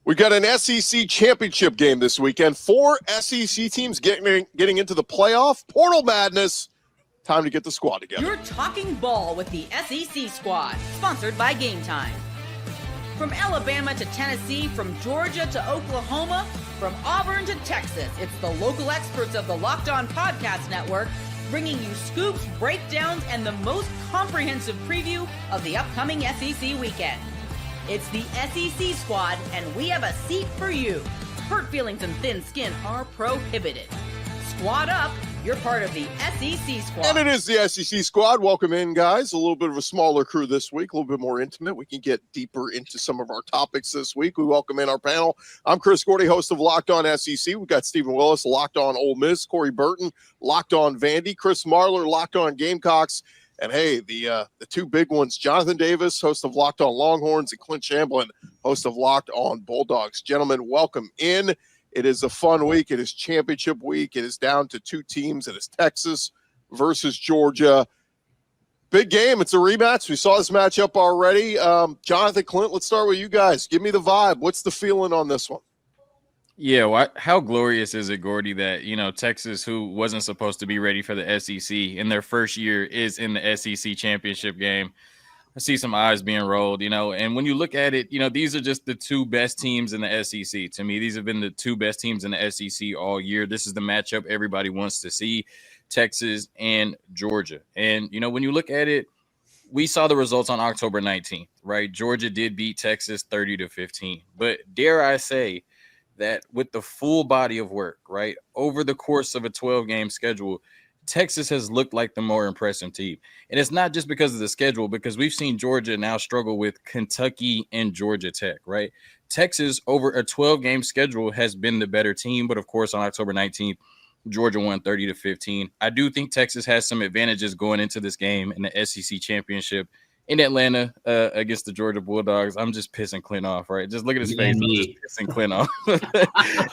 We got an SEC championship game this weekend. 4 SEC teams getting into the playoff. Portal madness. Time to get the squad together. You're talking ball with the SEC squad, sponsored by Game Time. From Alabama to Tennessee, from Georgia to Oklahoma, from Auburn to Texas, it's the local experts of the Locked On Podcast Network bringing you scoops, breakdowns, and the most comprehensive preview of the upcoming SEC weekend. It's the SEC squad, and we have a seat for you. Hurt feelings and thin skin are prohibited. Squad up. You're part of the SEC squad. And it is the SEC squad. Welcome in, guys. A little bit of a smaller crew this week, a little bit more intimate. We can get deeper into some of our topics this week. We welcome in our panel. I'm Chris Gordy, host of Locked On SEC. We've got Stephen Willis, Locked On Ole Miss, Corey Burton, Locked On Vandy, Chris Marler, Locked On Gamecocks. And hey, the two big ones, Jonathan Davis, host of Locked On Longhorns, and Clint Shamblin, host of Locked On Bulldogs. Gentlemen, welcome in. It is a fun week. It is championship week. It is down to 2 teams. It is Texas versus Georgia. Big game. It's a rematch. We saw this matchup already. Jonathan, Clint, let's start with you guys. Give me the vibe. What's the feeling on this one? Yeah, well, how glorious is it, Gordy, that, Texas, who wasn't supposed to be ready for the SEC in their first year, is in the SEC championship game. I see some eyes being rolled, and when you look at it, these are just the 2 best teams in the SEC. To me, these have been the 2 best teams in the SEC all year. This is the matchup everybody wants to see, Texas and Georgia. And, when you look at it, we saw the results on October 19th, right? Georgia did beat Texas 30-15. But dare I say that with the full body of work, right, over the course of a 12-game schedule, Texas has looked like the more impressive team. And it's not just because of the schedule, because we've seen Georgia now struggle with Kentucky and Georgia Tech, right? Texas, over a 12-game schedule, has been the better team. But, of course, on October 19th, Georgia won 30-15. I do think Texas has some advantages going into this game in the SEC championship in Atlanta against the Georgia Bulldogs. I'm just pissing Clint off, right? Just look at his face. I'm just pissing Clint off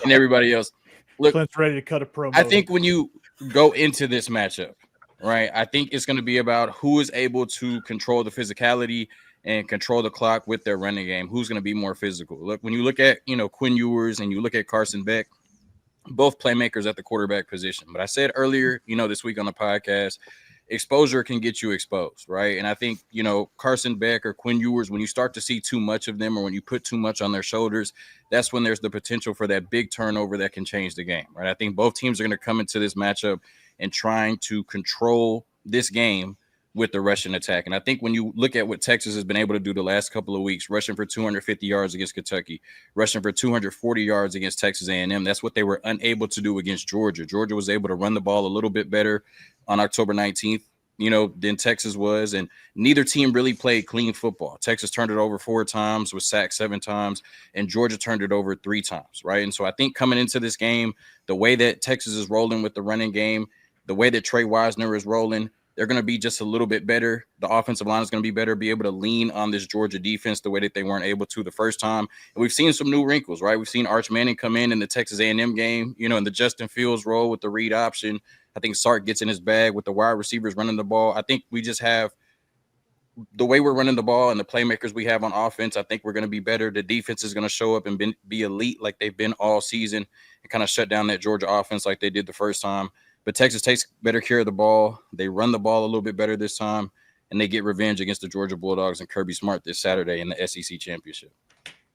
and everybody else. Look, Clint's ready to cut a promo. I think when you go into this matchup, right, I think it's going to be about who is able to control the physicality and control the clock with their running game. Who's going to be more physical? Look, when you look at, Quinn Ewers and you look at Carson Beck, both playmakers at the quarterback position. But I said earlier, this week on the podcast, exposure can get you exposed, right? And I think, Carson Beck or Quinn Ewers, when you start to see too much of them or when you put too much on their shoulders, that's when there's the potential for that big turnover that can change the game, right? I think both teams are going to come into this matchup and trying to control this game with the rushing attack. And I think when you look at what Texas has been able to do the last couple of weeks, rushing for 250 yards against Kentucky, rushing for 240 yards against Texas A&M, that's what they were unable to do against Georgia. Georgia was able to run the ball a little bit better on October 19th, than Texas was. And neither team really played clean football. Texas turned it over 4 times, was sacked 7 times, and Georgia turned it over 3 times, right? And so I think coming into this game, the way that Texas is rolling with the running game, the way that Trey Wisner is rolling, they're going to be just a little bit better. The offensive line is going to be better, be able to lean on this Georgia defense the way that they weren't able to the first time. And we've seen some new wrinkles, right? We've seen Arch Manning come in the Texas A&M game, in the Justin Fields role with the read option. I think Sark gets in his bag with the wide receivers running the ball. I think we just have the way we're running the ball and the playmakers we have on offense. I think we're going to be better. The defense is going to show up and be elite like they've been all season and kind of shut down that Georgia offense like they did the first time. But Texas takes better care of the ball. They run the ball a little bit better this time, and they get revenge against the Georgia Bulldogs and Kirby Smart this Saturday in the SEC championship.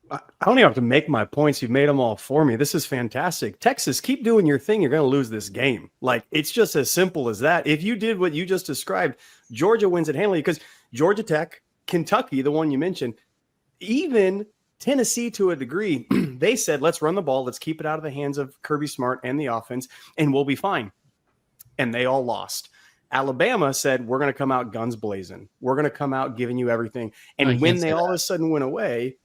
I don't even have to make my points. You've made them all for me. This is fantastic. Texas, keep doing your thing. You're going to lose this game. Like, it's just as simple as that. If you did what you just described, Georgia wins it handily because Georgia Tech, Kentucky, the one you mentioned, even Tennessee to a degree, they said, let's run the ball. Let's keep it out of the hands of Kirby Smart and the offense, and we'll be fine. And they all lost. Alabama said, we're going to come out guns blazing. We're going to come out giving you everything. And when they all of a sudden went away,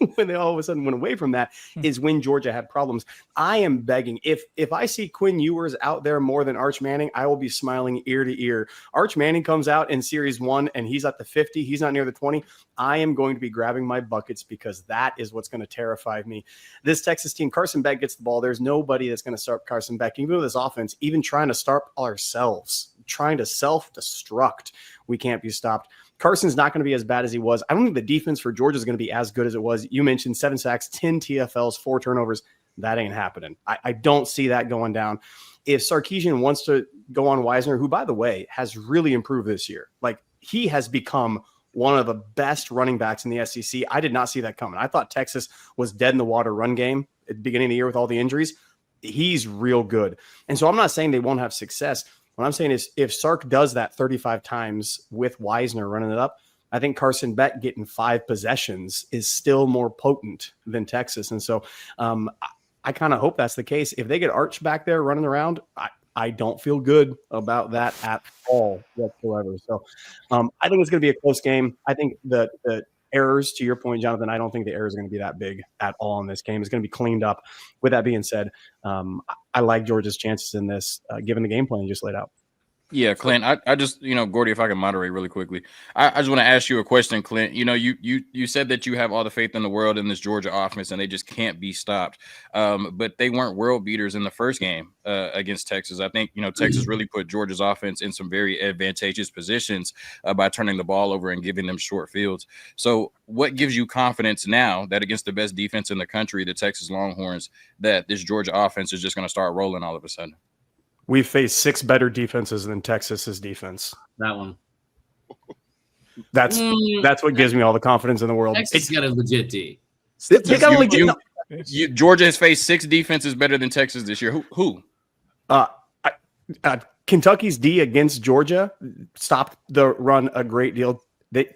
from that is when Georgia had problems. I am begging. If I see Quinn Ewers out there more than Arch Manning, I will be smiling ear to ear. Arch Manning comes out in series 1 and he's at the 50. He's not near the 20. I am going to be grabbing my buckets because that is what's going to terrify me. This Texas team, Carson Beck gets the ball. There's nobody that's going to start Carson Beck. Even with this offense, even trying to start ourselves, trying to self-destruct, we can't be stopped. Carson's not going to be as bad as he was. I don't think the defense for Georgia is going to be as good as it was. You mentioned 7 sacks, 10 TFLs, 4 turnovers. That ain't happening. I don't see that going down. If Sarkisian wants to go on Wisner, who, by the way, has really improved this year, like he has become one of the best running backs in the SEC. I did not see that coming. I thought Texas was dead in the water run game at the beginning of the year with all the injuries. He's real good. And so I'm not saying they won't have success. What I'm saying is if Sark does that 35 times with Wisner running it up, I think Carson Beck getting 5 possessions is still more potent than Texas. And so I kind of hope that's the case. If they get Arch back there running around, I don't feel good about that at all whatsoever. So I think it's going to be a close game. I think the errors, to your point, Jonathan, I don't think the errors are going to be that big at all in this game. It's going to be cleaned up. With that being said, I like Georgia's chances in this, given the game plan you just laid out. Yeah, Clint, I just, Gordy, if I can moderate really quickly, I just want to ask you a question, Clint. You said that you have all the faith in the world in this Georgia offense and they just can't be stopped. But they weren't world beaters in the first game against Texas. I think, Texas really put Georgia's offense in some very advantageous positions by turning the ball over and giving them short fields. So what gives you confidence now that against the best defense in the country, the Texas Longhorns, that this Georgia offense is just going to start rolling all of a sudden? We've faced 6 better defenses than Texas's defense. That one. That's what gives me all the confidence in the world. Texas got a legit D. Georgia has faced 6 defenses better than Texas this year. Who? Kentucky's D against Georgia stopped the run a great deal.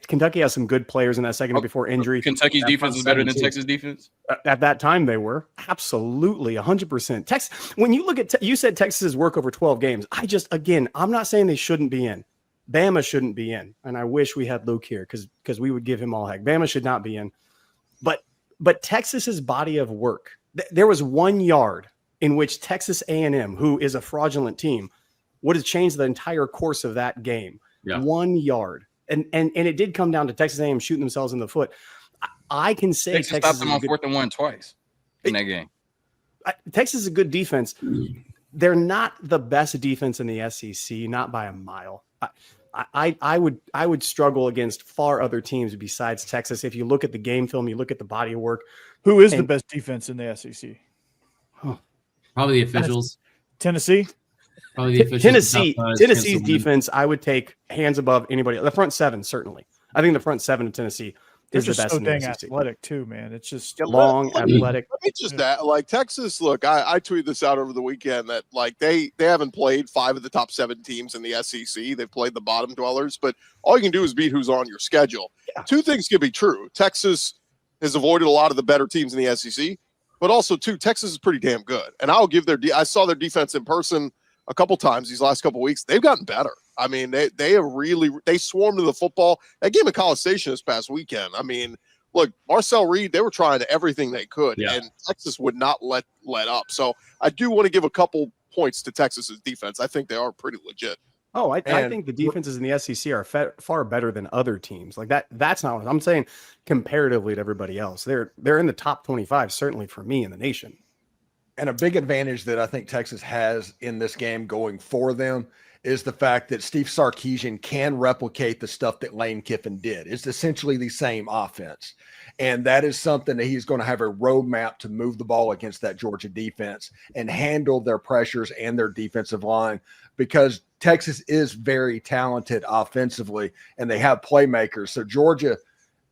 Kentucky has some good players in that second before injury. Kentucky's defense is better than Texas defense? At that time, they were. Absolutely, 100%. Texas. When you look at you said Texas's work over 12 games. I'm not saying they shouldn't be in. Bama shouldn't be in. And I wish we had Luke here because we would give him all heck. Bama should not be in. But Texas's body of work, there was 1 yard in which Texas A&M, who is a fraudulent team, would have changed the entire course of that game. Yeah. 1 yard. And it did come down to Texas A&M shooting themselves in the foot. I can say Texas stopped them on 4th and 1 twice in that game. Texas is a good defense. They're not the best defense in the SEC, not by a mile. I would struggle against far other teams besides Texas. If you look at the game film, you look at the body of work. Who is the best defense in the SEC? Probably the officials. Tennessee. Tennessee's defense, I would take hands above anybody. The front 7, certainly. I think the front 7 of Tennessee is the best so in the dang SEC. athletic too, man. It's just long, athletic. Let me just that like Texas. Look, I tweeted this out over the weekend that like they haven't played 5 of the top 7 teams in the SEC. They've played the bottom dwellers, but all you can do is beat who's on your schedule. Yeah. 2 things can be true. Texas has avoided a lot of the better teams in the SEC, but also 2, Texas is pretty damn good. And I'll give I saw their defense in person a couple times these last couple weeks. They've gotten better. I mean, they have really swarmed to the football. That game at College Station this past weekend. I mean, look, Marcel Reed, they were trying everything they could, and Texas would not let up. So I do want to give a couple points to Texas's defense. I think they are pretty legit. Oh, I think the defenses in the SEC are far better than other teams. Like that's not what I'm saying comparatively to everybody else. They're in the top 25, certainly for me in the nation. And a big advantage that I think Texas has in this game going for them is the fact that Steve Sarkisian can replicate the stuff that Lane Kiffin did. It's essentially the same offense. And that is something that he's going to have a roadmap to move the ball against that Georgia defense and handle their pressures and their defensive line, because Texas is very talented offensively and they have playmakers. So Georgia,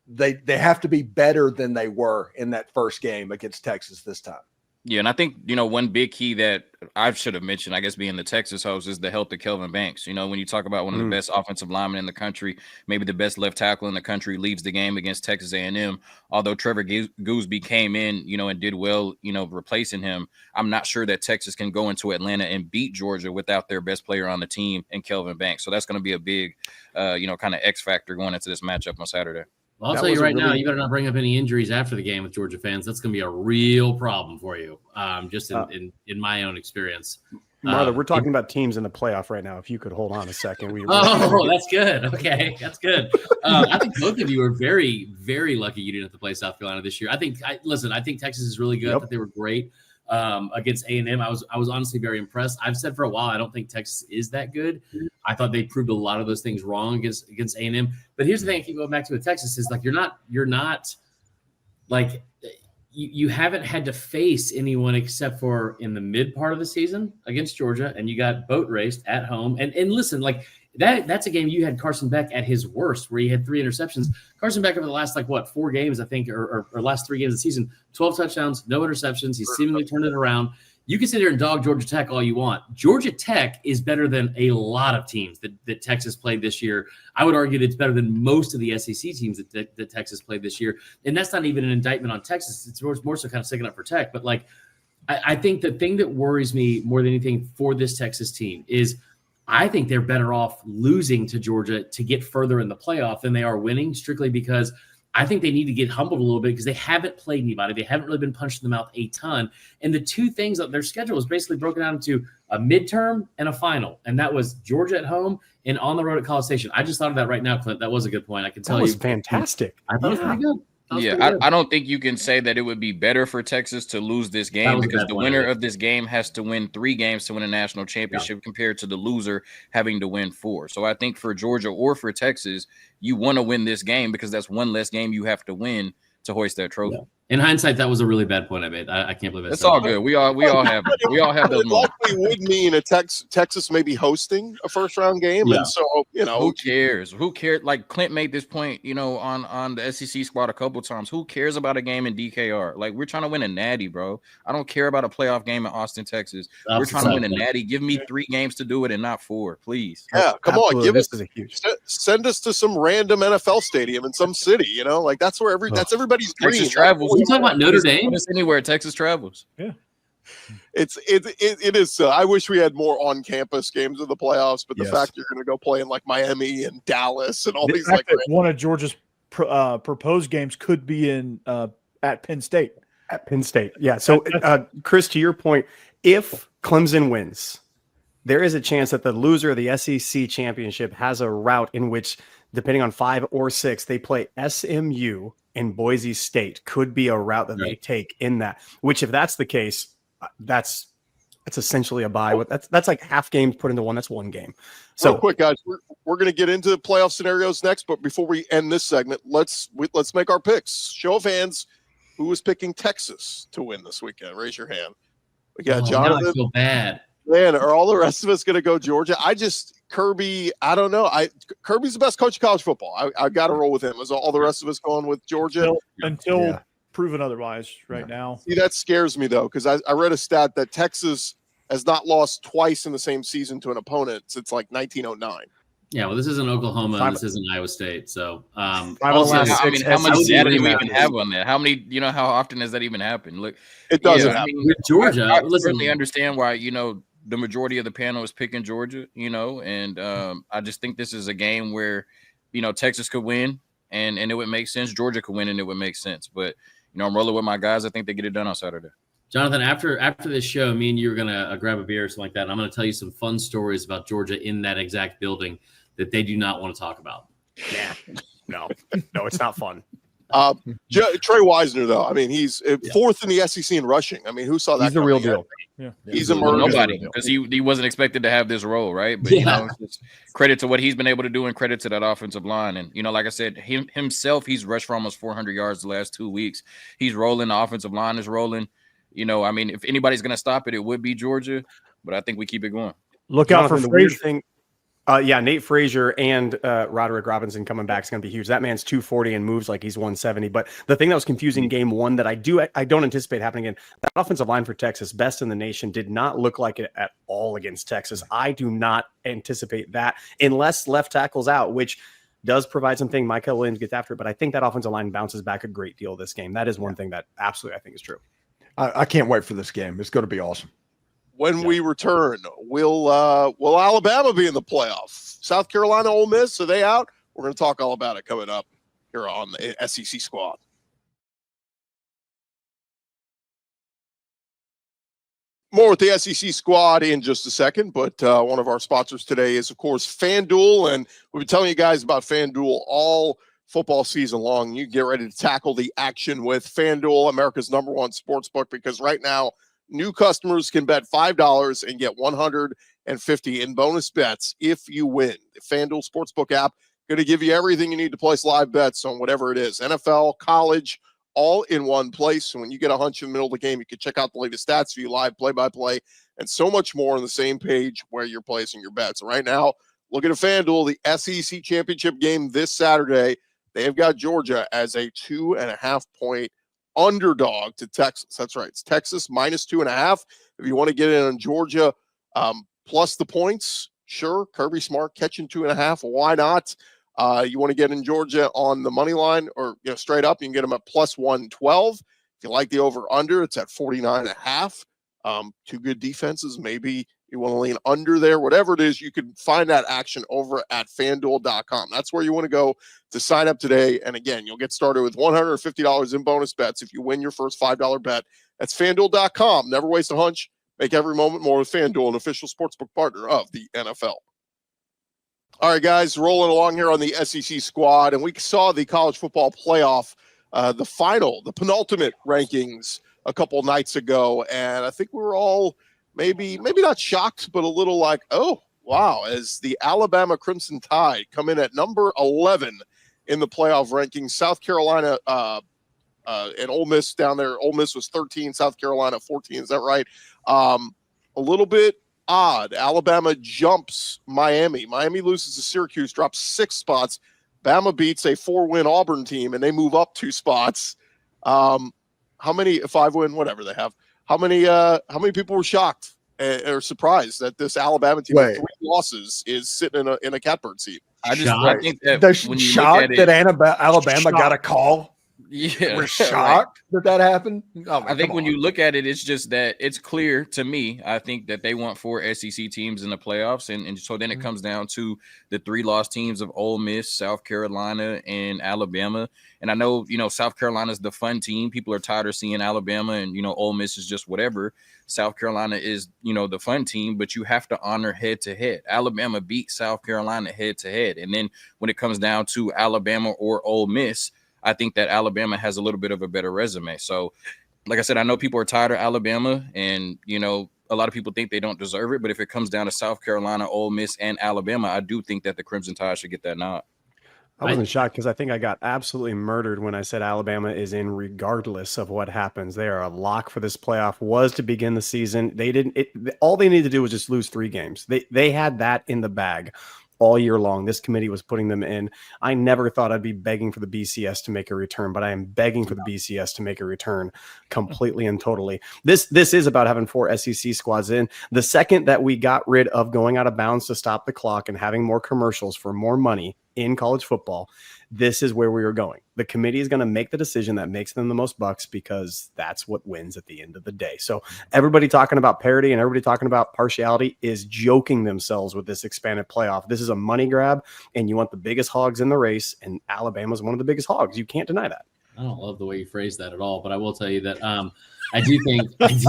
they have to be better than they were in that first game against Texas this time. Yeah, and I think, one big key that I should have mentioned, I guess, being the Texas host, is the health of Kelvin Banks. When you talk about one of the best offensive linemen in the country, maybe the best left tackle in the country, leaves the game against Texas A&M. Although Trevor Gooseby came in, and did well, replacing him, I'm not sure that Texas can go into Atlanta and beat Georgia without their best player on the team and Kelvin Banks. So that's going to be a big, kind of X factor going into this matchut on Saturday. Well, I'll tell you right now, you better not bring up any injuries after the game with Georgia fans. That's going to be a real problem for you, just in my own experience. Marla, we're talking about teams in the playoff right now. If you could hold on a second. That's good. Okay, that's good. I think both of you are very, very lucky you didn't have to play South Carolina this year. I think Texas is really good. I thought they were great. against A&M. I was honestly very impressed. I've said for a while I don't think Texas is that good. I thought they proved a lot of those things wrong against A&M. But here's the thing: I keep going back to with Texas is like you're not like you haven't had to face anyone except for in the mid part of the season against Georgia, and you got boat raced at home. And listen, like that's a game you had Carson Beck at his worst, where he had 3 interceptions. Carson Beck over the last 4 games, I think, or last 3 games of the season, 12 touchdowns, no interceptions. He's seemingly turned it around. You can sit here and dog Georgia Tech all you want. Georgia Tech is better than a lot of teams that Texas played this year. I would argue that it's better than most of the SEC teams that Texas played this year. And that's not even an indictment on Texas. It's more so kind of sticking up for Tech. But I think the thing that worries me more than anything for this Texas team is I think they're better off losing to Georgia to get further in the playoff than they are winning, strictly because I think they need to get humbled a little bit because they haven't played anybody. They haven't really been punched in the mouth a ton. And the 2 things that their schedule is basically broken down into a midterm and a final. And that was Georgia at home and on the road at College Station. I just thought of that right now, Clint. That was a good point. I can tell you. That was fantastic. I thought it was pretty good. I don't think you can say that it would be better for Texas to lose this game because the winner of this game has to win 3 games to win a national championship compared to the loser having to win 4. So I think for Georgia or for Texas, you want to win this game because that's one less game you have to win to hoist that trophy. Yeah. In hindsight, that was a really bad point I made. I can't believe it. It's all good. We all have those It likely would mean Texas maybe hosting a first-round game, and so who cares? Who cares? Like Clint made this point, on the SEC squad a couple times. Who cares about a game in DKR? Like we're trying to win a natty, bro. I don't care about a playoff game in Austin, Texas. We're trying to win a natty. Give me 3 games to do it and not 4, please. Yeah, come on, give us huge. Send us to some random NFL stadium in some city. That's where that's everybody's dream. Texas travels. Are you talking about Notre Dame? Anywhere Texas travels. Yeah. It is. I wish we had more on-campus games in the playoffs, but the fact you're going to go play in Miami and Dallas and all these one of Georgia's proposed games could be in at Penn State. At Penn State, yeah. So, Chris, to your point, if Clemson wins, there is a chance that the loser of the SEC championship has a route in which, depending on 5 or 6, they play SMU and Boise State. Could be a route that they take in that. Which, if that's the case, that's essentially a bye. That's like half games put into one. That's 1 game. So real quick, guys, we're going to get into the playoff scenarios next. But before we end this segment, let's make our picks. Show of hands. Who is picking Texas to win this weekend? Raise your hand. We got Jonathan. Now I feel bad. Man, are all the rest of us going to go Georgia? Kirby, I don't know. Kirby's the best coach of college football. I got to roll with him. Is all the rest of us going with Georgia? Until proven otherwise now. See, that scares me, though, because I read a stat that Texas has not lost twice in the same season to an opponent since 1909. Yeah, well, this isn't Oklahoma and this isn't Iowa State. So, how much data do we even have on that? How many, how often does that even happen? Look, it doesn't happen. With Georgia, I certainly understand why, the majority of the panel is picking Georgia, and I just think this is a game where, Texas could win and it would make sense. Georgia could win and it would make sense. But, I'm rolling with my guys. I think they get it done on Saturday. Jonathan, after this show, me and you are going to grab a beer or something like that. And I'm going to tell you some fun stories about Georgia in that exact building that they do not want to talk about. Yeah, no, it's not fun. Trey Wisner, though, he's 4th in the SEC in rushing. Who saw that? He's the real deal. Yeah. He's a murderer. Nobody, because he wasn't expected to have this role, right? But it's credit to what he's been able to do and credit to that offensive line. And like I said, himself, he's rushed for almost 400 yards the last 2 weeks. He's rolling. The offensive line is rolling. If anybody's going to stop it, it would be Georgia. But I think we keep it going. Look out for Frazier. Nate Frazier and Roderick Robinson coming back is going to be huge. That man's 240 and moves like he's 170. But the thing that was confusing game 1 that I don't anticipate happening again, that offensive line for Texas, best in the nation, did not look like it at all against Texas. I do not anticipate that unless left tackle's out, which does provide something. Michael Williams gets after it, but I think that offensive line bounces back a great deal this game. That is one thing that absolutely I think is true. I can't wait for this game. It's going to be awesome. When we return, will Alabama be in the playoff? South Carolina, Ole Miss, are they out? We're going to talk all about it coming up here on the SEC Squad. More with the SEC Squad in just a second, but one of our sponsors today is, of course, FanDuel, and we've been telling you guys about FanDuel all football season long. You get ready to tackle the action with FanDuel, America's #1 sportsbook, because right now New customers can bet $5 and get $150 in bonus bets if you win. The FanDuel Sportsbook app going to give you everything you need to place live bets on whatever it is. NFL, college, all in one place. So when you get a hunch in the middle of the game, you can check out the latest stats, view live play-by-play, and so much more on the same page where you're placing your bets. Right now, looking at FanDuel, the SEC championship game this Saturday, they have got Georgia as a 2.5-point underdog to Texas. That's right. It's Texas minus 2.5. If you want to get in on Georgia plus the points, sure. Kirby Smart catching 2.5. Why not? You want to get in Georgia on the money line or straight up, you can get them at plus 112. If you like the over under, it's at 49.5. Two good defenses. Maybe you want to lean under there, whatever it is, you can find that action over at FanDuel.com. That's where you want to go to sign up today. And again, you'll get started with $150 in bonus bets if you win your first $5 bet. That's FanDuel.com. Never waste a hunch. Make every moment more with FanDuel, an official sportsbook partner of the NFL. All right, guys, rolling along here on the SEC squad. And we saw the college football playoff, the penultimate rankings a couple nights ago. And I think we were all maybe not shocked, but a little like, oh, wow, as the Alabama Crimson Tide come in at number 11 in the playoff rankings. South Carolina and Ole Miss down there. Ole Miss was 13, South Carolina 14. Is that right? A little bit odd. Alabama jumps Miami. Miami loses to Syracuse, drops 6 spots. Bama beats a 4-win Auburn team, and they move up 2 spots. How many? 5-win, whatever they have. How many people were shocked or surprised that this Alabama team with 3 losses is sitting in a catbird seat? I think that they're when you shocked look at that Alabama got a call. Yeah, We're shocked that happened. Oh, I think when you look at it, it's just that it's clear to me. I think that they want 4 SEC teams in the playoffs, and so then it comes down to the 3 lost teams of Ole Miss, South Carolina, and Alabama. And I know South Carolina's the fun team. People are tired of seeing Alabama, and Ole Miss is just whatever. South Carolina is the fun team, but you have to honor head to head. Alabama beat South Carolina head to head, and then when it comes down to Alabama or Ole Miss, I think that Alabama has a little bit of a better resume. So, like I said, I know people are tired of Alabama, and, a lot of people think they don't deserve it. But if it comes down to South Carolina, Ole Miss, and Alabama, I do think that the Crimson Tide should get that nod. I wasn't shocked because I think I got absolutely murdered when I said Alabama is in regardless of what happens. They are a lock for this playoff, was to begin the season. All they needed to do was just lose 3 games. They had that in the bag all year long. This committee was putting them in. I never thought I'd be begging for the BCS to make a return, but I am begging for the BCS to make a return completely and totally. This is about having 4 SEC squads in. The second that we got rid of going out of bounds to stop the clock and having more commercials for more money in college football, this is where we are going. The committee is going to make the decision that makes them the most bucks, because that's what wins at the end of the day. So everybody talking about parity and everybody talking about partiality is joking themselves with this expanded playoff. This is a money grab, and you want the biggest hogs in the race, and Alabama's one of the biggest hogs. You can't deny that. I don't love the way you phrase that at all, but I will tell you that I do think the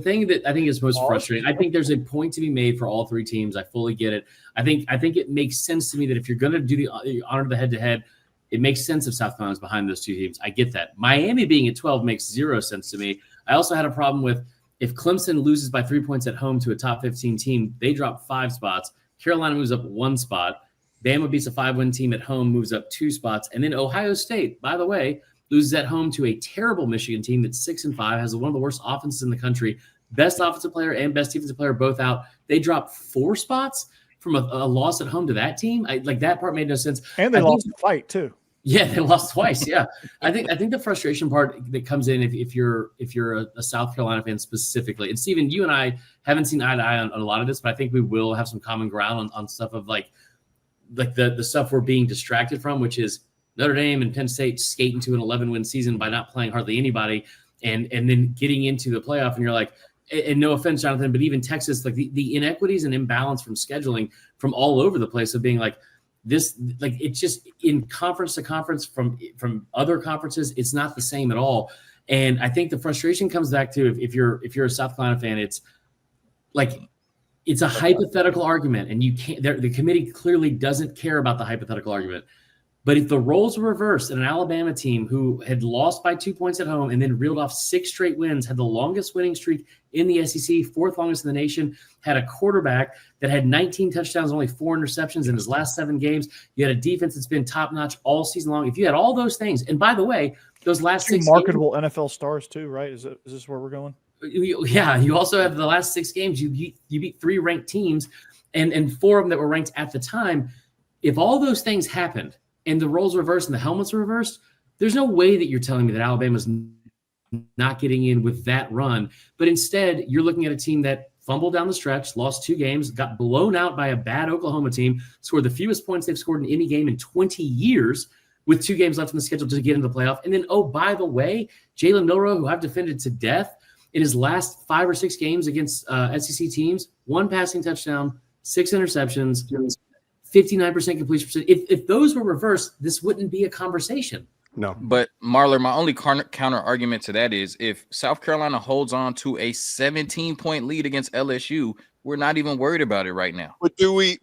thing that I think is most frustrating, I think there's a point to be made for all 3 teams. I fully get it. I think it makes sense to me that if you're going to do the honor of the head-to-head, it makes sense if South Carolina's behind those 2 teams. I get that. Miami being at 12 makes 0 sense to me. I also had a problem with if Clemson loses by 3 points at home to a top 15 team, they drop 5 spots. Carolina moves up 1 spot. Bama beats a 5-win team at home, moves up 2 spots. And then Ohio State, by the way, loses at home to a terrible Michigan team that's 6-5, has one of the worst offenses in the country. Best offensive player and best defensive player both out. They drop 4 spots from a loss at home to that team. That part made no sense. And they lost the fight too. Yeah, they lost twice. Yeah, I think the frustration part that comes in if you're a South Carolina fan specifically, and Steven, you and I haven't seen eye to eye on a lot of this, but I think we will have some common ground on stuff of like the stuff we're being distracted from, which is Notre Dame and Penn State skating to an 11-win season by not playing hardly anybody, and then getting into the playoff, and you're like, and no offense, Jonathan, but even Texas, like the inequities and imbalance from scheduling from all over the place of being like this, like it's just in conference to conference from other conferences, it's not the same at all. And I think the frustration comes back to if you're a South Carolina fan, it's like it's a hypothetical argument, and you can't. The committee clearly doesn't care about the hypothetical argument. But if the roles were reversed and an Alabama team who had lost by 2 points at home and then reeled off 6 straight wins, had the longest winning streak in the SEC, 4th longest in the nation, had a quarterback that had 19 touchdowns, only 4 interceptions in his last 7 games. You had a defense that's been top-notch all season long. If you had all those things, and by the way, those last 6 marketable NFL stars too, right? Is this where we're going? Yeah, you also have the last 6 games. You beat 3 ranked teams and 4 of them that were ranked at the time. If all those things happened and the roles reversed and the helmets are reversed, there's no way that you're telling me that Alabama's not getting in with that run. But instead, you're looking at a team that fumbled down the stretch, lost 2 games, got blown out by a bad Oklahoma team, scored the fewest points they've scored in any game in 20 years with 2 games left in the schedule to get into the playoff. And then, oh, by the way, Jalen Milroe, who I've defended to death in his last 5 or 6 games against SEC teams, 1 passing touchdown, 6 interceptions, 59% completion percent. If those were reversed, this wouldn't be a conversation. No. But Marler, my only counter argument to that is if South Carolina holds on to a 17-point lead against LSU, we're not even worried about it right now. But do we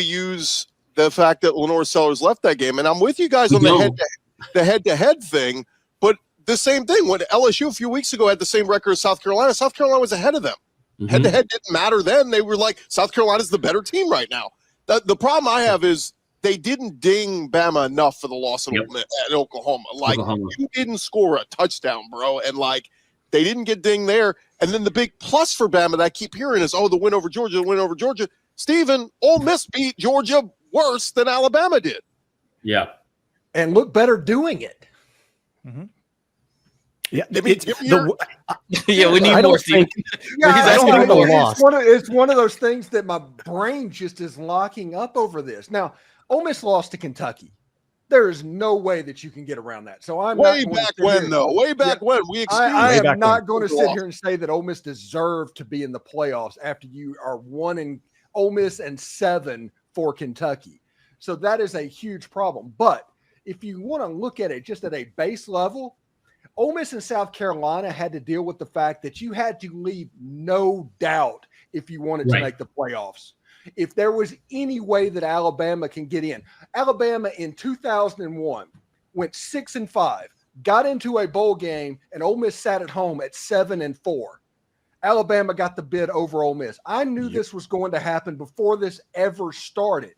use the fact that Lenore Sellers left that game? And I'm with you guys on the head-to-head thing, but the same thing when LSU a few weeks ago had the same record as South Carolina was ahead of them. Mm-hmm. Head-to-head didn't matter then. They were like, South Carolina's the better team right now. The problem I have is they didn't ding Bama enough for the loss at Oklahoma. Like, you didn't score a touchdown, bro. And, like, they didn't get dinged there. And then the big plus for Bama that I keep hearing is, the win over Georgia. Steven, Ole Miss beat Georgia worse than Alabama did. Yeah. And look better doing it. Mm-hmm. Yeah, we need more. Steve. It's one of those things that my brain just is locking up over this. Now, Ole Miss lost to Kentucky. There is no way that you can get around that. So I'm way back when we I am not going to sit here and say that Ole Miss deserved to be in the playoffs after you are 1 Ole Miss and 7 for Kentucky. So that is a huge problem. But if you want to look at it just at a base level, Ole Miss and South Carolina had to deal with the fact that you had to leave no doubt if you wanted to make the playoffs. If there was any way that Alabama can get in. Alabama in 2001 went 6-5, got into a bowl game, and Ole Miss sat at home at 7-4. Alabama got the bid over Ole Miss. I knew this was going to happen before this ever started.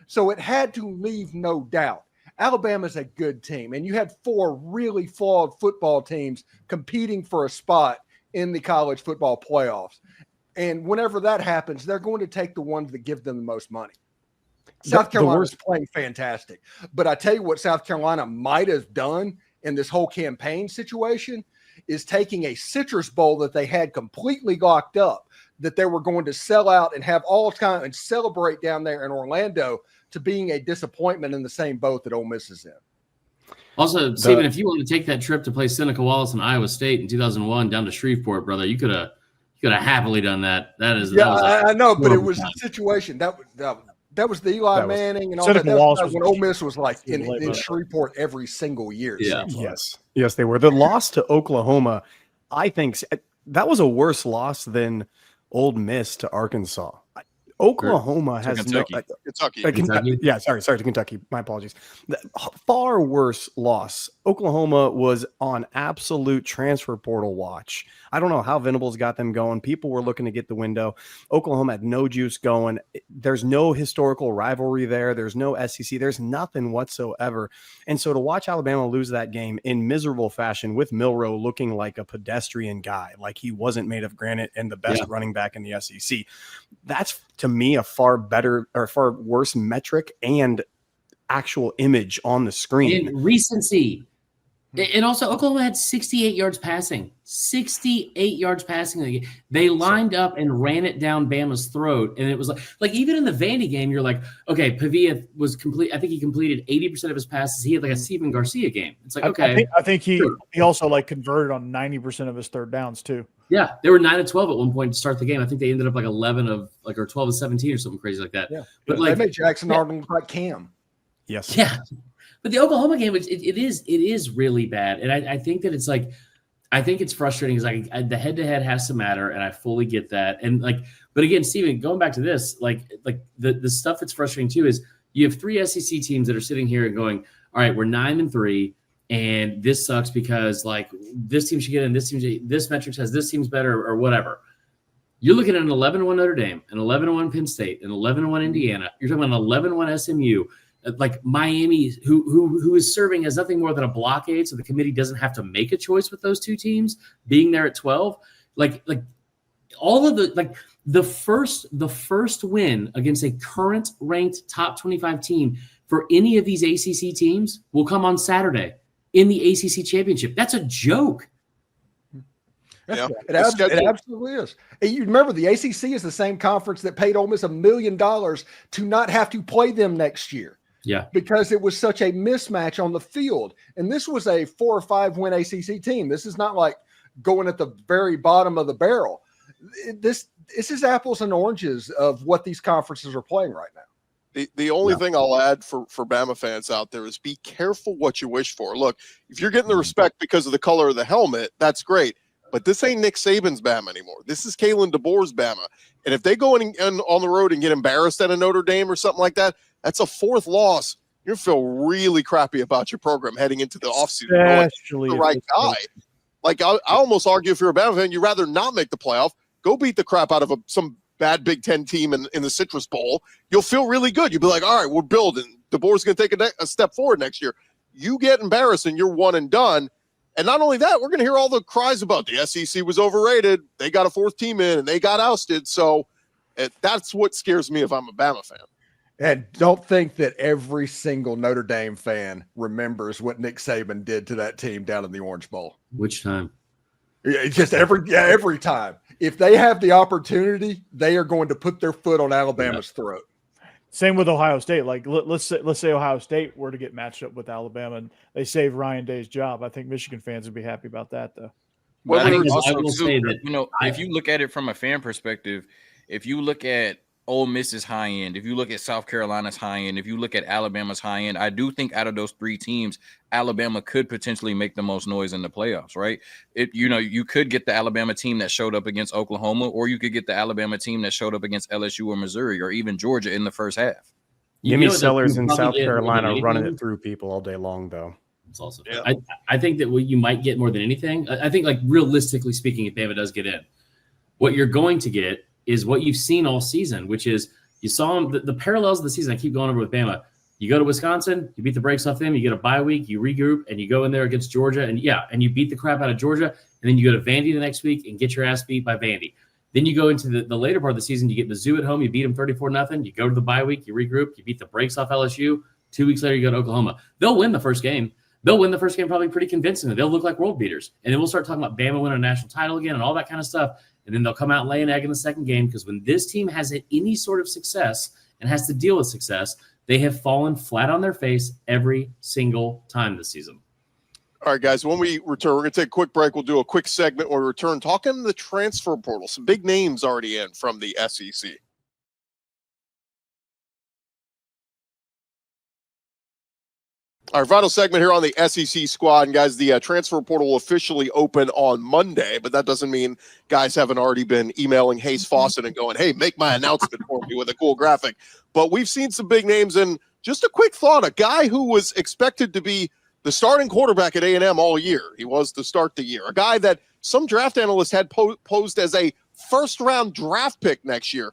So it had to leave no doubt. Alabama's a good team, and you had 4 really flawed football teams competing for a spot in the college football playoffs. And whenever that happens, they're going to take the ones that give them the most money. South Carolina's playing fantastic. But I tell you what South Carolina might have done in this whole campaign situation is taking a Citrus Bowl that they had completely locked up, that they were going to sell out and have all time and celebrate down there in Orlando, to being a disappointment in the same boat that Ole Miss is in. Also, Stephen, if you wanted to take that trip to play Seneca Wallace and Iowa State in 2001 down to Shreveport, brother, you could have happily done that. I know, but it was a situation that was the Eli Manning and all that. That was when Ole Miss was like in Shreveport every single year. Yeah. Yes, they were. The loss to Oklahoma, I think that was a worse loss than Ole Miss to Arkansas. Oklahoma has Kentucky. Yeah, sorry to Kentucky. My apologies. Far worse loss. Oklahoma was on absolute transfer portal watch. I don't know how Venables got them going. People were looking to get the window. Oklahoma had no juice going. There's no historical rivalry there. There's no SEC. There's nothing whatsoever. And so to watch Alabama lose that game in miserable fashion with Milroe looking like a pedestrian guy, like he wasn't made of granite and the best running back in the SEC, that's to me a far worse metric and actual image on the screen. And recency. And also, Oklahoma had 68 yards passing. 68 yards passing. They lined up and ran it down Bama's throat. And it was like even in the Vandy game, you're like, okay, Pavia was complete. I think he completed 80% of his passes. He had like a Steven Garcia game. It's like, okay. I think he also like converted on 90% of his third downs too. Yeah, they were 9-12 at one point to start the game. I think they ended up like 11 of like or 12-17 or something crazy like that. Yeah, but they made Jackson Arnold look like Cam. Yes. Yeah. But the Oklahoma game, it is really bad. And I think that it's like, I think it's frustrating because the head-to-head has to matter, and I fully get that. And but again, Steven, going back to this, like the stuff that's frustrating too is You have 3 SEC teams that are sitting here and going, all right, we're 9-3, and this sucks because like this team should get in, this metric says this team's better or whatever. You're looking at an 11-1 Notre Dame, an 11-1 Penn State, an 11-1 Indiana. You're talking about an 11-1 SMU, like Miami, who is serving as nothing more than a blockade, so the committee doesn't have to make a choice with those 2 teams being there at 12. Like all of the first win against a current ranked top 25 team for any of these ACC teams will come on Saturday in the ACC championship. That's a joke. Yeah, it absolutely is. And you remember the ACC is the same conference that paid Ole Miss $1 million to not have to play them next year. Yeah, because it was such a mismatch on the field. And this was a 4 or 5 win ACC team. This is not like going at the very bottom of the barrel. This is apples and oranges of what these conferences are playing right now. The only thing I'll add for Bama fans out there is be careful what you wish for. Look, if you're getting the respect because of the color of the helmet, that's great. But this ain't Nick Saban's Bama anymore. This is Kalen DeBoer's Bama. And if they go in on the road and get embarrassed at a Notre Dame or something like that, that's a 4th loss. You feel really crappy about your program heading into the offseason. Especially the right guy. Like I almost argue if you're a Bama fan, you'd rather not make the playoff. Go beat the crap out of some bad Big Ten team in the Citrus Bowl. You'll feel really good. You'll be like, all right, we're building. DeBoer's going to take a step forward next year. You get embarrassed and you're one and done. And not only that, we're going to hear all the cries about the SEC was overrated. They got a 4th team in and they got ousted. So that's what scares me if I'm a Bama fan. And don't think that every single Notre Dame fan remembers what Nick Saban did to that team down in the Orange Bowl. Which time? It's just every time. If they have the opportunity, they are going to put their foot on Alabama's throat. Same with Ohio State. Like let's say Ohio State were to get matched up with Alabama and they save Ryan Day's job. I think Michigan fans would be happy about that, though. Well, I will say say that if you look at it from a fan perspective, if you look at Ole Miss's high end, if you look at South Carolina's high end, if you look at Alabama's high end, I do think out of those 3 teams, Alabama could potentially make the most noise in the playoffs, right? You could get the Alabama team that showed up against Oklahoma, or you could get the Alabama team that showed up against LSU or Missouri, or even Georgia in the first half. Give me Sellers in South Carolina running it through people all day long, though. It's also, I think that what you might get more than anything, I think, like, realistically speaking, if Bama does get in, what you're going to get is what you've seen all season, which is you saw them, the parallels of the season. I keep going over with Bama. You go to Wisconsin, you beat the brakes off them, you get a bye week, you regroup, and you go in there against Georgia, and you beat the crap out of Georgia, and then you go to Vandy the next week and get your ass beat by Vandy. Then you go into the later part of the season, you get Mizzou at home, you beat them 34-0. You go to the bye week, you regroup, you beat the brakes off LSU. 2 weeks later, you go to Oklahoma. They'll win the first game. They'll win the first game probably pretty convincingly. They'll look like world beaters. And then we'll start talking about Bama winning a national title again and all that kind of stuff. And then they'll come out and lay an egg in the second game, because when this team has any sort of success and has to deal with success, they have fallen flat on their face every single time this season. All right, guys, when we return, we're going to take a quick break. We'll do a quick segment when we return, talking the transfer portal. Some big names already in from the SEC. Our final segment here on the SEC squad. And guys, the transfer portal will officially open on Monday, but that doesn't mean guys haven't already been emailing Hayes Fawcett and going, hey, make my announcement for me with a cool graphic. But we've seen some big names, and just a quick thought, a guy who was expected to be the starting quarterback at A&M all year. He was to start the year. A guy that some draft analysts had posed as a first-round draft pick next year.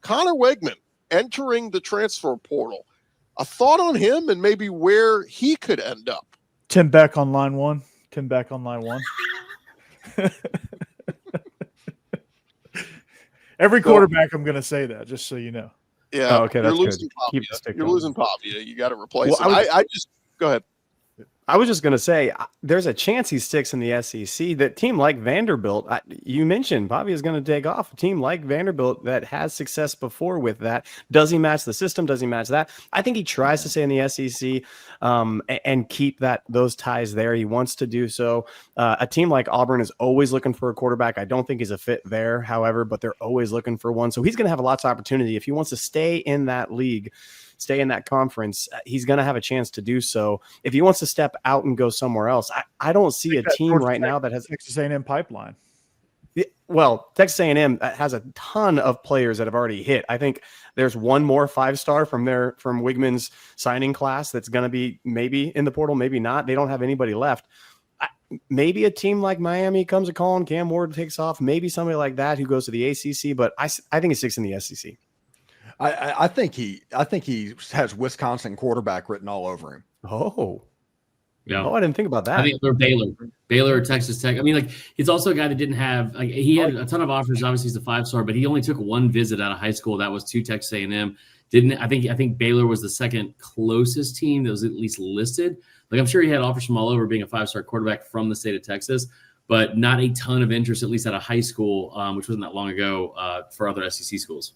Connor Wegman entering the transfer portal. A thought on him and maybe where he could end up. Tim Beck on line one. Tim Beck on line one. Every quarterback, I'm going to say that, just so you know. Yeah. Oh, okay, that's you're good. losing Pop. Keep the stick You're on. losing Pop. You got to replace Well, him. I just go ahead. I was just going to say, there's a chance he sticks in the SEC. That team like Vanderbilt, you mentioned Bobby is going to take off. A team like Vanderbilt that has success before with that. Does he match the system? Does he match that? I think he tries to stay in the SEC and keep those ties there. He wants to do so. A team like Auburn is always looking for a quarterback. I don't think he's a fit there, however, but they're always looking for one. So he's going to have lots of opportunity. If he wants to stay in that league, stay in that conference, he's going to have a chance to do so. If he wants to step out and go somewhere else, I don't see a team right now that has Texas A&M pipeline. Well, Texas A&M has a ton of players that have already hit. I think there's one more 5-star from Wigman's signing class that's going to be maybe in the portal, maybe not. They don't have anybody left. Maybe a team like Miami comes a call and Cam Ward takes off. Maybe somebody like that who goes to the ACC. But I think he sticks in the SEC. I think he has Wisconsin quarterback written all over him. Oh. Yeah. Oh, I didn't think about that. I think they're Baylor, Texas Tech. I mean, like, he's also a guy that didn't have, like, he had a ton of offers. Obviously, he's a 5-star, but he only took one visit out of high school. That was to Texas A&M. I think Baylor was the second closest team that was at least listed. Like, I'm sure he had offers from all over, being a 5-star quarterback from the state of Texas, but not a ton of interest, at least out of high school, which wasn't that long ago, for other SEC schools.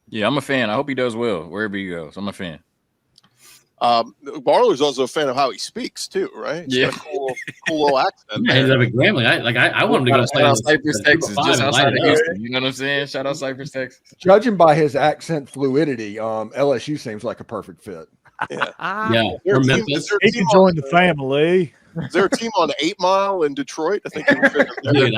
Yeah, I'm a fan. I hope he does well wherever he goes. I'm a fan. Barler's also a fan of how he speaks too, right? Yeah, cool little accent. Yeah, he's up at Grambling. I want him to go play out Cypress, Texas, just outside of Houston. You know what I'm saying? Shout out Cypress, Texas. Judging by his accent fluidity, LSU seems like a perfect fit. Yeah. Yeah. Or Memphis. He can join the family. Is there a team on 8 Mile in Detroit? I think Dude,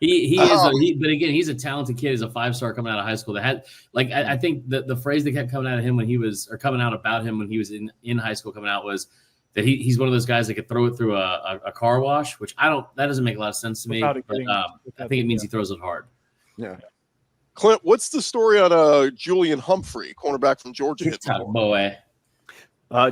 he is, but again, he's a talented kid. He's a 5-star coming out of high school. That had, like, I think the phrase that kept coming out of him when he was, or coming out about him when he was in high school, coming out, was that he's one of those guys that could throw it through a car wash, which that doesn't make a lot of sense to me. But I think it means he throws it hard. Yeah. Clint, what's the story on Julian Humphrey, cornerback from Georgia? Boy.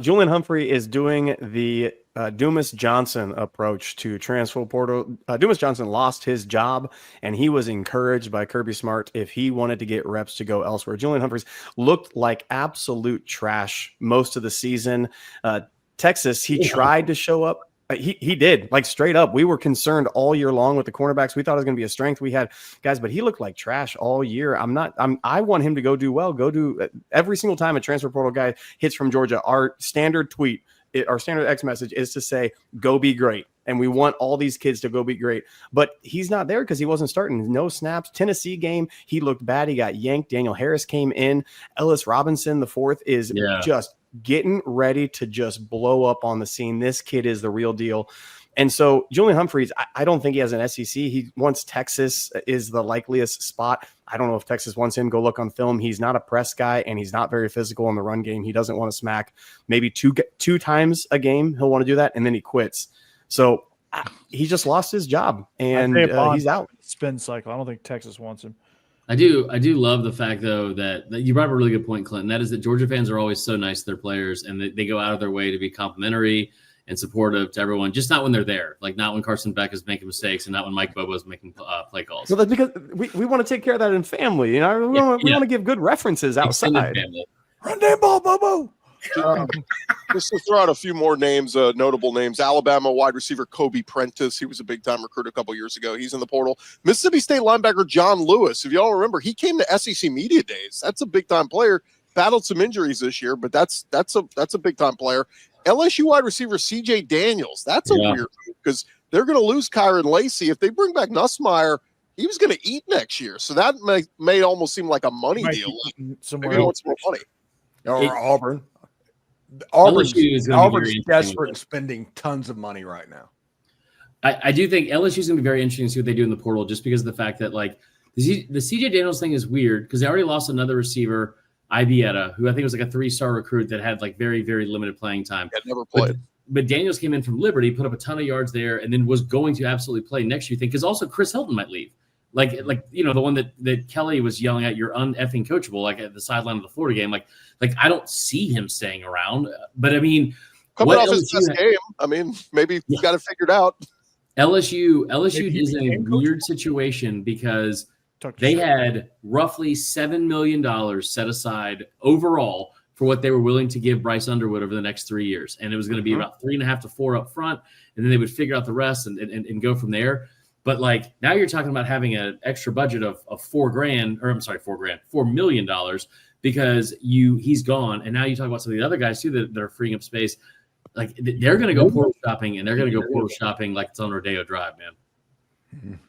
Julian Humphrey is doing the Dumas Johnson approach to transfer portal. Dumas Johnson lost his job, and he was encouraged by Kirby Smart if he wanted to get reps to go elsewhere. Julian Humphreys looked like absolute trash most of the season. Texas, he tried to show up. He did, like, straight up. We were concerned all year long with the cornerbacks. We thought it was going to be a strength. We had guys, but he looked like trash all year. I want him to go do well. Go do every single time a transfer portal guy hits from Georgia. Our standard tweet, our standard X message is to say, go be great. And we want all these kids to go be great. But he's not there because he wasn't starting. No snaps. Tennessee game, he looked bad. He got yanked. Daniel Harris came in. Ellis Robinson, the fourth, is just getting ready to just blow up on the scene. This kid is the real deal. And so Julian Humphreys, I don't think he has an SEC. He wants Texas is the likeliest spot. I don't know if Texas wants him. Go look on film. He's not a press guy, and he's not very physical in the run game. He doesn't want to smack. Maybe two times a game he'll want to do that, and then he quits. So he just lost his job, and he's out. Spin cycle. I don't think Texas wants him. I do love the fact, though, that you brought up a really good point, Clinton. That is that Georgia fans are always so nice to their players, and they go out of their way to be complimentary and supportive to everyone, just not when they're there. Like, not when Carson Beck is making mistakes, and not when Mike Bobo is making play calls. So that's because we want to take care of that in family. You know, we want to give good references outside. Run that ball, Bobo. Just to throw out a few more names, notable names. Alabama wide receiver Kobe Prentice. He was a big-time recruit a couple years ago. He's in the portal. Mississippi State linebacker John Lewis. If y'all remember, he came to SEC Media Days. That's a big-time player. Battled some injuries this year, but that's a big-time player. LSU wide receiver C.J. Daniels. That's a weird move because they're going to lose Kyron Lacey. If they bring back Nussmeier, he was going to eat next year. So that may almost seem like a money deal. Maybe he wants more money. Or Auburn. Auburn's desperate and spending tons of money right now. I do think LSU is going to be very interesting to see what they do in the portal, just because of the fact that, like, the CJ Daniels thing is weird because they already lost another receiver, Ibieta, who I think was like a 3-star recruit that had, like, very, very limited playing time. Yeah, never played. But Daniels came in from Liberty, put up a ton of yards there, and then was going to absolutely play next year. Because also Chris Hilton might leave. Like you know, the one that Kelly was yelling at, you're uneffing coachable, like at the sideline of the Florida game. Like I don't see him staying around. But I mean, coming off his best game, I mean, maybe he's got it figured out. LSU is in a weird situation because they had roughly $7 million set aside overall for what they were willing to give Bryce Underwood over the next 3 years, and it was going to be about 3.5 to 4 up front, and then they would figure out the rest and go from there. But, like, now you're talking about having an extra budget of $4 million because he's gone. And now you talk about some of the other guys too that are freeing up space. Like, they're going to go portal shopping, and they're going to go portal shopping like it's on Rodeo Drive, man.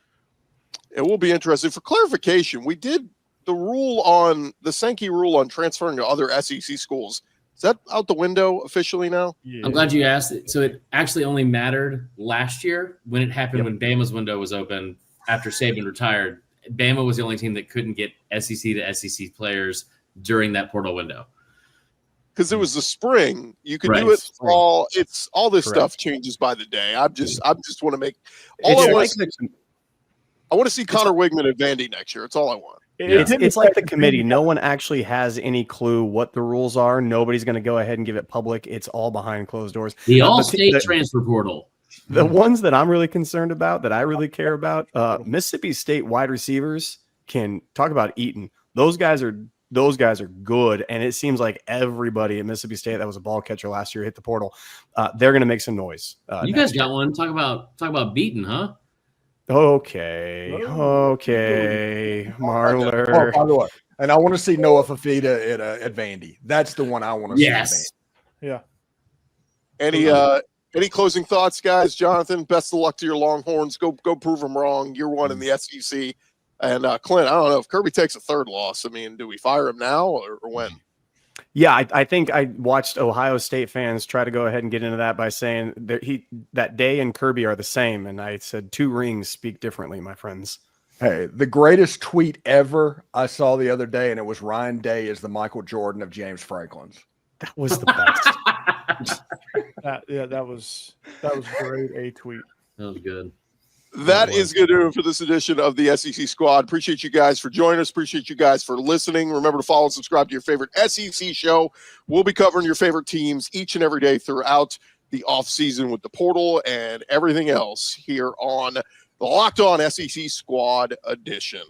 It will be interesting. For clarification, we did the Sankey rule on transferring to other SEC schools. Is that out the window officially now? Yeah. I'm glad you asked it. So it actually only mattered last year when it happened when Bama's window was open after Saban retired, Bama was the only team that couldn't get SEC to SEC players during that portal window. Because it was the spring, you could Right. do it all. It's all this Correct. stuff changes by the day. I just want to make. It's I like want to see Connor Wigman at Vandy next year. It's all I want. It's like the committee. No one actually has any clue what the rules are. Nobody's going to go ahead and give it public. It's all behind closed doors. The But all-state transfer portal. The ones that I'm really concerned about, that I really care about, Mississippi State wide receivers can talk about eating. Those guys are good, and it seems like everybody at Mississippi State that was a ball catcher last year hit the portal. They're going to make some noise. You guys got one. Talk about beating, huh? Okay, Marler. By the way, and I want to see Noah Fafita at Vandy. That's the one I want to see. Yes. Yeah. Any closing thoughts, guys? Jonathan, best of luck to your Longhorns. Go prove them wrong. Year one in the SEC. And Clint, I don't know if Kirby takes a third loss. I mean, do we fire him now or when? Yeah, I think I watched Ohio State fans try to go ahead and get into that by saying that Day and Kirby are the same. And I said 2 rings speak differently, my friends. Hey, the greatest tweet ever I saw the other day, and it was Ryan Day is the Michael Jordan of James Franklin's. That was the best. That was great. A tweet. That was good. That is going to do it for this edition of the SEC Squad. Appreciate you guys for joining us. Appreciate you guys for listening. Remember to follow and subscribe to your favorite SEC show. We'll be covering your favorite teams each and every day throughout the offseason with the portal and everything else here on the Locked On SEC Squad edition.